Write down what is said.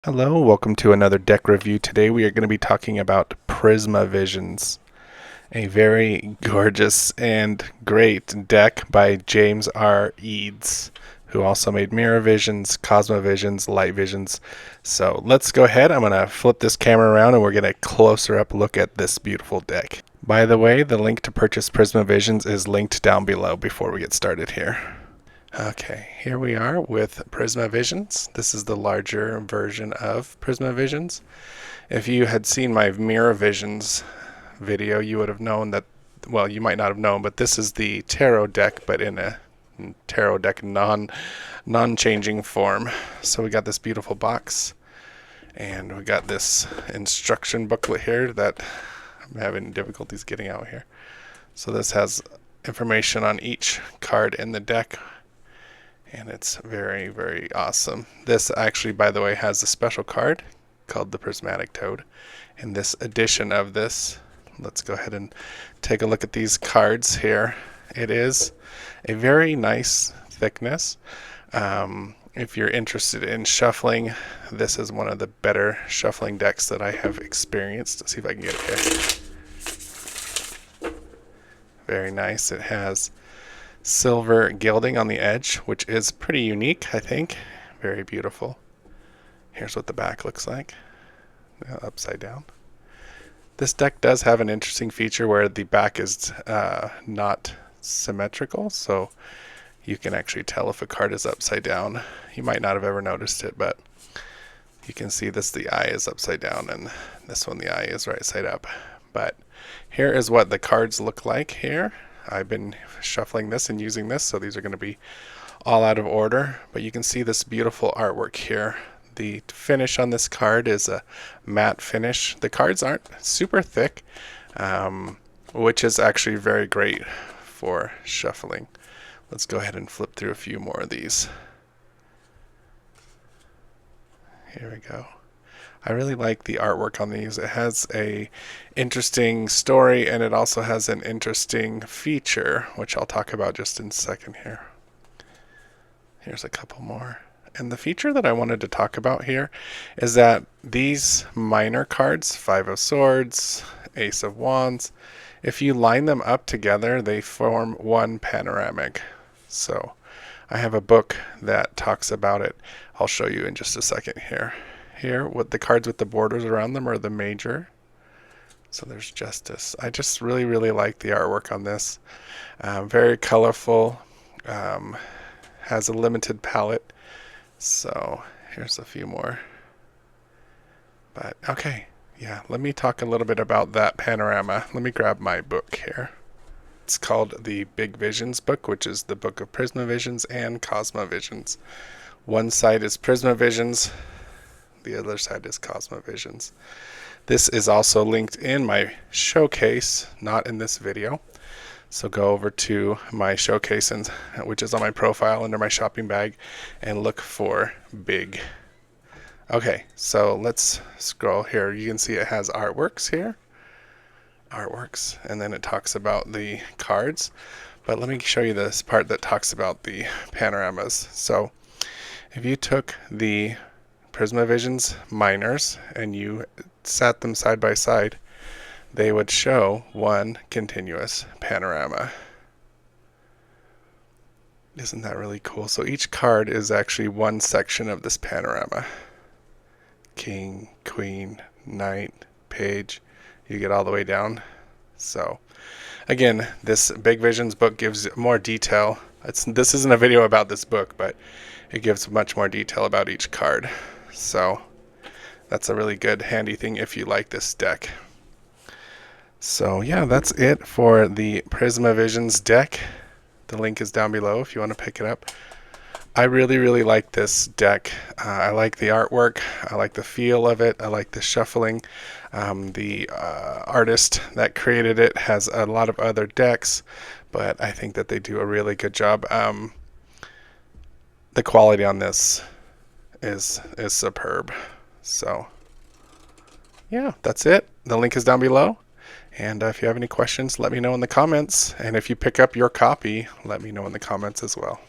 Hello, welcome to another deck review. Today we are going to be talking about Prisma Visions, a very gorgeous and great deck by James R. Eads, who also made Mirror Visions, Cosmo Visions, Light Visions. So let's go ahead. I'm going to flip this camera around and we're going to closer up look at this beautiful deck. By the way, the link to purchase Prisma Visions is linked down below before we get started here. Okay, here we are with Prisma Visions. This is the larger version of Prisma Visions. If you had seen my Mirror Visions video, you would have known that, well, you might not have known, but this is the tarot deck, but in a tarot deck non-changing form. So we got this beautiful box, and we got this instruction booklet here that I'm having difficulties getting out here. So this has information on each card in the deck, and it's very, very awesome. This actually, by the way, has a special card called the Prismatic Toad. In this edition of this, let's go ahead and take a look at these cards here. It is a very nice thickness. If you're interested in shuffling, this is one of the better shuffling decks that I have experienced. Let's see if I can get it here. Very nice. It has silver gilding on the edge, which is pretty unique, I think. Very beautiful. Here's what the back looks like, upside down. This deck does have an interesting feature where the back is not symmetrical, so you can actually tell if a card is upside down. You might not have ever noticed it, but you can see this, the eye is upside down, and this one, the eye is right side up. But here is what the cards look like here. I've been shuffling this and using this, so these are going to be all out of order, but you can see this beautiful artwork here. The finish on this card is a matte finish. The cards aren't super thick, which is actually very great for shuffling. Let's go ahead and flip through a few more of these. Here we go. I really like the artwork on these. It has a interesting story, and it also has an interesting feature, which I'll talk about just in a second here. Here's a couple more. And the feature that I wanted to talk about here is that these minor cards, Five of Swords, Ace of Wands, if you line them up together, they form one panoramic. So I have a book that talks about it. I'll show you in just a second here. Here, what the cards with the borders around them are the major. So there's Justice. I just really, really like the artwork on this. Very colorful. Has a limited palette. So here's a few more. But okay, yeah, let me talk a little bit about that panorama. Let me grab my book here. It's called the Big Visions book, which is the book of Prisma Visions and Cosmo Visions. One side is Prisma Visions. The other side is Cosmo Visions. This is also linked in my showcase, not in this video. So go over to my showcase, which is on my profile under my shopping bag, and look for Big. Okay, so let's scroll here. You can see it has artworks here. Artworks, and then it talks about the cards. But let me show you this part that talks about the panoramas. So if you took the Prisma Visions minors and you sat them side by side, they would show one continuous panorama. Isn't that really cool? So each card is actually one section of this panorama. King, Queen, Knight, Page, you get all the way down. So again, this Big Visions book gives more detail. This isn't a video about this book, but it gives much more detail about each card. So that's a really good handy thing if you like this deck. So yeah, that's it for the Prisma Visions deck. The link is down below if you want to pick it up. I really, really like this deck. I like the artwork. I like the feel of it. I like the shuffling. The artist that created it has a lot of other decks, but I think that they do a really good job. The quality on this is superb. So yeah, that's it. The link is down below. And if you have any questions, let me know in the comments. And if you pick up your copy, let me know in the comments as well.